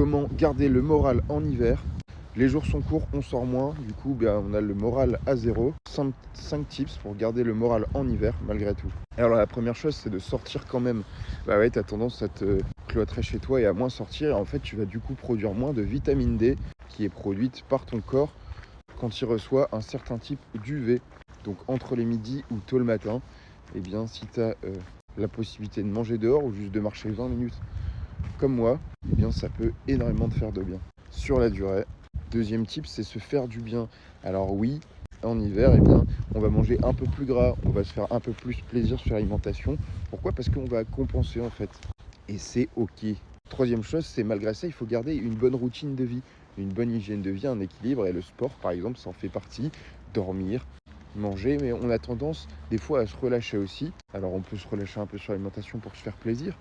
Comment garder le moral en hiver? Les jours sont courts, on sort moins, du coup on a le moral à zéro. 5 tips pour garder le moral en hiver malgré tout. Alors la première chose, c'est de sortir quand même. T'as tendance à te cloîtrer chez toi et à moins sortir, et en fait tu vas du coup produire moins de vitamine D qui est produite par ton corps quand il reçoit un certain type d'UV. Donc entre les midis ou tôt le matin, si tu as la possibilité de manger dehors ou juste de marcher 20 minutes comme moi, ça peut énormément te faire de bien sur la durée. Deuxième tip, c'est se faire du bien. Alors oui, en hiver, on va manger un peu plus gras, on va se faire un peu plus plaisir sur l'alimentation. Pourquoi? Parce qu'on va compenser en fait. Et c'est ok. Troisième chose, c'est malgré ça, il faut garder une bonne routine de vie, une bonne hygiène de vie, un équilibre. Et le sport, par exemple, ça en fait partie. Dormir, manger, mais on a tendance des fois à se relâcher aussi. Alors on peut se relâcher un peu sur l'alimentation pour se faire plaisir,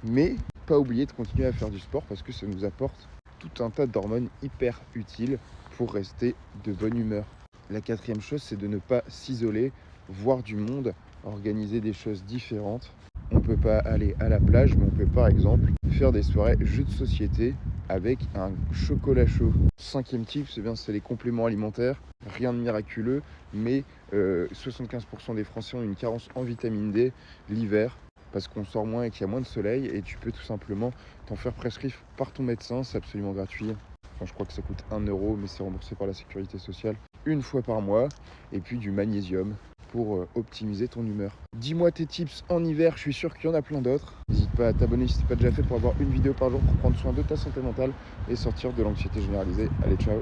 mais pas oublier de continuer à faire du sport parce que ça nous apporte tout un tas d'hormones hyper utiles pour rester de bonne humeur. La quatrième chose, c'est de ne pas s'isoler, voir du monde, organiser des choses différentes. On ne peut pas aller à la plage, mais on peut par exemple faire des soirées jeux de société avec un chocolat chaud. Cinquième tip, c'est les compléments alimentaires. Rien de miraculeux, mais 75% des Français ont une carence en vitamine D l'hiver parce qu'on sort moins et qu'il y a moins de soleil, et tu peux tout simplement t'en faire prescrire par ton médecin, c'est absolument gratuit. Enfin, je crois que ça coûte 1 euro, mais c'est remboursé par la sécurité sociale une fois par mois, et puis du magnésium pour optimiser ton humeur. Dis-moi tes tips en hiver, je suis sûr qu'il y en a plein d'autres. N'hésite pas à t'abonner si ce n'est pas déjà fait pour avoir une vidéo par jour pour prendre soin de ta santé mentale et sortir de l'anxiété généralisée. Allez, ciao!